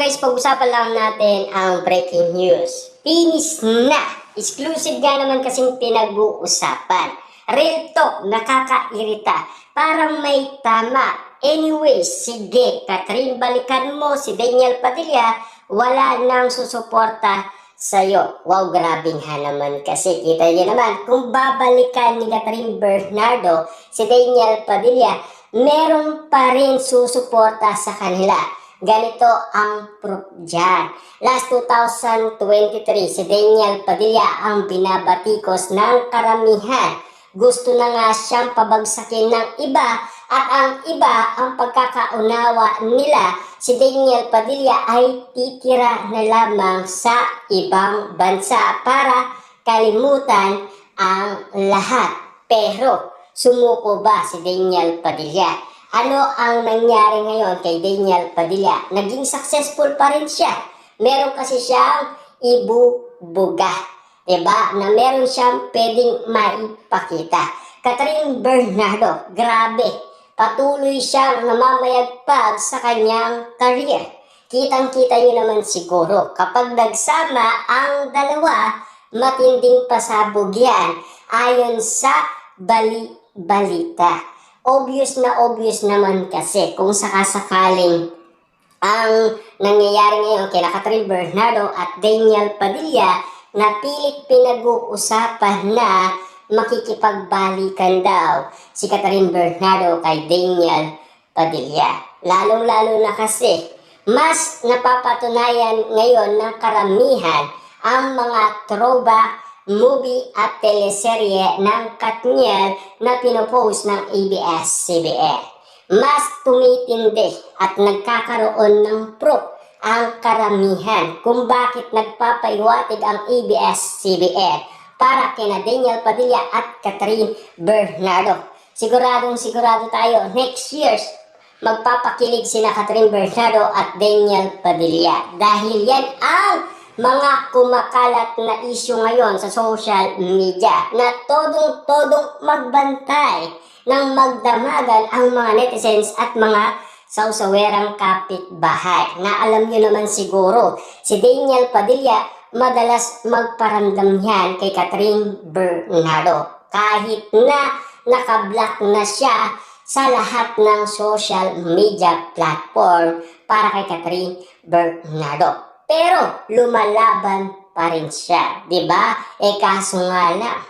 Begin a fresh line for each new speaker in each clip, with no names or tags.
guys, pag-usapan lang natin ang breaking news. Finish na! Exclusive nga naman kasing pinag-uusapan. Real talk, nakakairita. Parang may tama. Anyway, sige, Catherine, balikan mo si Daniel Padilla. Wala nang susuporta sa'yo. Wow, grabing ha naman kasi. Kita niyo naman, kung babalikan ni Catherine Bernardo si Daniel Padilla, meron pa rin susuporta sa kanila. Ganito ang proof dyan. Last 2023, si Daniel Padilla ang binabatikos ng karamihan. Gusto na nga siyang pabagsakin ng iba at ang iba, ang pagkakaunawa nila, si Daniel Padilla ay titira na lamang sa ibang bansa para kalimutan ang lahat. Pero sumuko ba si Daniel Padilla? Ano ang nangyari ngayon kay Daniel Padilla? Naging successful pa rin siya. Meron kasi siyang ibubuga. Diba? Na meron siyang pwedeng maipakita. Catherine Bernardo, grabe. Patuloy siyang namamayagpag sa kanyang career. Kitang-kita niyo naman siguro, kapag nagsama ang dalawa, matinding pasabog yan ayon sa balita. Obvious naman kasi kung sakasakaling ang nangyayari ngayon kina Catherine Bernardo at Daniel Padilla na pilit pinag-uusapan na makikipagbalikan daw si Catherine Bernardo kay Daniel Padilla. Lalong-lalo na kasi mas napapatunayan ngayon ng karamihan ang mga throwback movie at teleserye ng Katniel na pinopost ng ABS-CBN. Mas tumitindi at nagkakaroon ng proof ang karamihan kung bakit nagpapaiwatig ang ABS-CBN para kina Daniel Padilla at Catherine Bernardo. Sigurado tayo next year magpapakilig sina Catherine Bernardo at Daniel Padilla dahil yan ang mga kumakalat na issue ngayon sa social media na todong magbantay ng magdamagan ang mga netizens at mga sausawerang kapitbahay. Na alam nyo naman siguro, si Daniel Padilla madalas magparamdam yan kay Catherine Bernardo. Kahit na nakablock na siya sa lahat ng social media platform para kay Catherine Bernardo. Pero lumalaban pa rin siya, di ba? Kaso nga lang,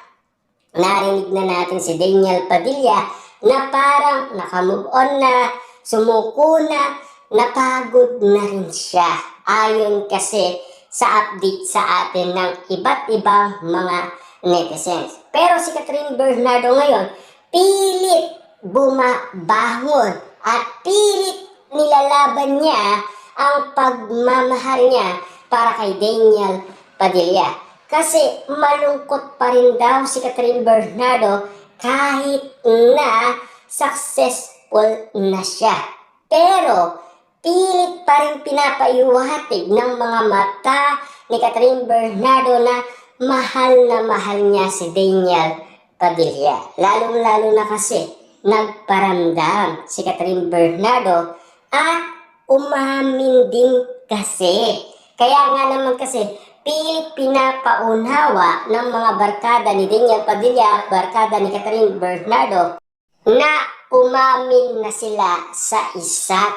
narinig na natin si Daniel Padilla na parang nakamove on na, sumuko na, napagod na rin siya. Ayon kasi sa update sa atin ng iba't ibang mga netizens. Pero si Catherine Bernardo ngayon, pilit bumabangon at pilit nilalaban niya ang pagmamahal niya para kay Daniel Padilla. Kasi malungkot pa rin daw si Catherine Bernardo kahit na successful na siya. Pero pilit pa rin pinapaiwatig ng mga mata ni Catherine Bernardo na mahal niya si Daniel Padilla. Lalong-lalo na kasi nagparamdam si Catherine Bernardo at umamin din kasi. Kaya nga naman kasi, pilit pinapaunawa ng mga barkada ni Daniel Padilla, barkada ni Catherine Bernardo, na umamin na sila sa isa't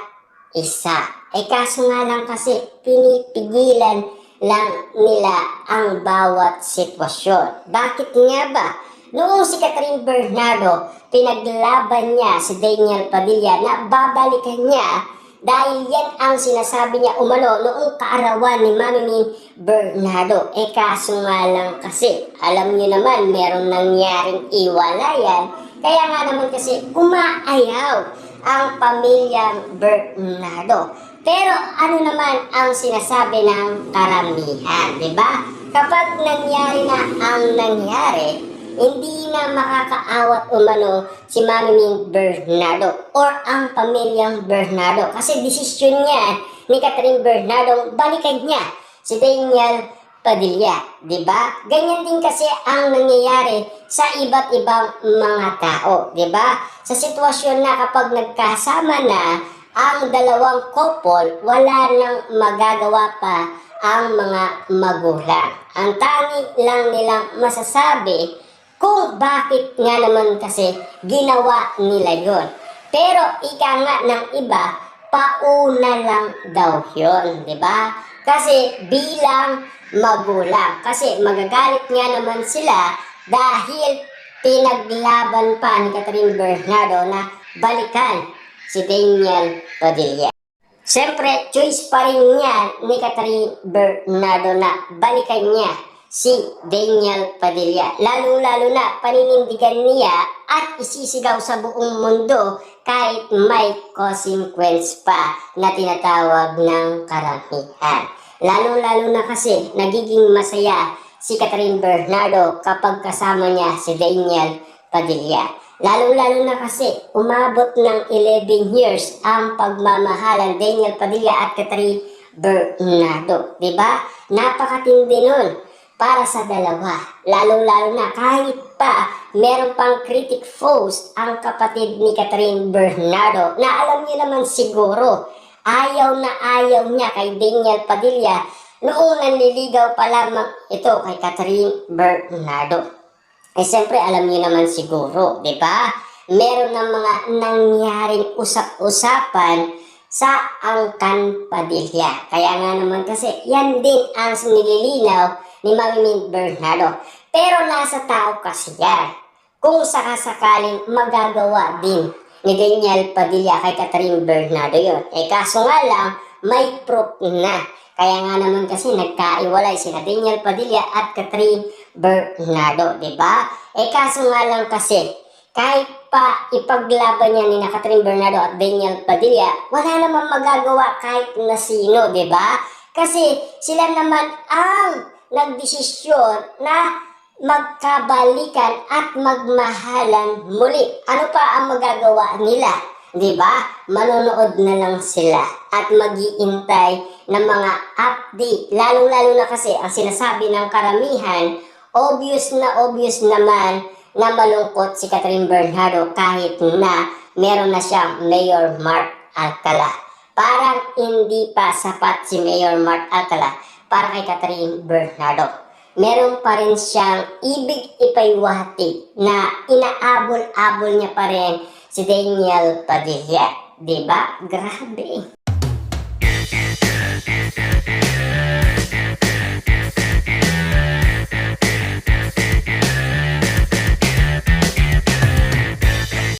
isa. Kaso nga lang kasi, pinipigilan lang nila ang bawat sitwasyon. Bakit nga ba? Noong si Catherine Bernardo, pinaglaban niya si Daniel Padilla na babalikan niya dahil yan ang sinasabi niya umano noong kaarawan ni Mami Bernardo. Kaso nga lang kasi, alam niyo naman, merong nangyaring iwalayan. Kaya nga naman kasi, umaayaw ang pamilyang Bernardo. Pero ano naman ang sinasabi ng karamihan, di ba? Kapag nangyari na ang nangyari, hindi na makakaawat umano si Mami Bernardo or ang pamilyang Bernardo. Kasi desisyon niya ni Catherine Bernardo, balikan niya si Daniel Padilla. Diba? Ganyan din kasi ang nangyayari sa iba't ibang mga tao. Diba? Sa sitwasyon na kapag nagkasama na ang dalawang couple, wala nang magagawa pa ang mga magulang. Ang tangi lang nilang masasabi kung bakit nga naman kasi ginawa nila yon. Pero ika nga ng iba, pauna lang daw yun, di ba? Kasi bilang magulang, kasi magagalit nga naman sila dahil pinaglaban pa ni Catherine Bernardo na balikan si Daniel Padilla. Siyempre, choice pa rin niya ni Catherine Bernardo na balikan niya si Daniel Padilla. Lalo-lalo na paninindigan niya at isisigaw sa buong mundo kahit may consequence pa na tinatawag ng karamihan. Lalo-lalo na kasi nagiging masaya si Catherine Bernardo kapag kasama niya si Daniel Padilla. Lalo-lalo na kasi umabot ng 11 years ang pagmamahalan Daniel Padilla at Catherine Bernardo. Diba? Napakatindi nun para sa dalawa. Lalo-lalo na kahit pa meron pang critic post ang kapatid ni Catherine Bernardo na alam niyo naman siguro, ayaw na ayaw niya kay Daniel Padilla noong nanliligaw pa lamang ito kay Catherine Bernardo. Eh siyempre alam niyo naman siguro, di ba? Meron ng mga nangyaring usap-usapan sa Angkan Padilla. Kaya nga naman kasi yan din ang nililinaw ni Mami Bernardo. Pero nasa tao kasi yan. Kung sakasakaling magagawa din ni Daniel Padilla kay Catherine Bernardo yun. Eh kaso nga lang, may proof na. Kaya nga naman kasi nagkaiwalay sina Daniel Padilla at Catherine Bernardo, di ba? Eh kaso nga lang kasi, kahit pa ipaglaban niya ni Catherine Bernardo at Daniel Padilla, wala namang magagawa kahit na sino, di ba? Kasi sila naman ang nagdesisyon na magkabalikan at magmahalan muli. Ano pa ang magagawa nila? Diba? Manonood na lang sila at mag-iintay ng mga update. Lalong-lalo na kasi ang sinasabi ng karamihan, obvious naman na malungkot si Catherine Bernardo kahit na meron na siyang Mayor Mark Alcala. Parang hindi pa sapat si Mayor Mark Alcala para kay Catherine Bernardo. Meron pa rin siyang ibig ipaiwati na inaabol-abol niya pa rin si Daniel Padilla. Diba? Grabe.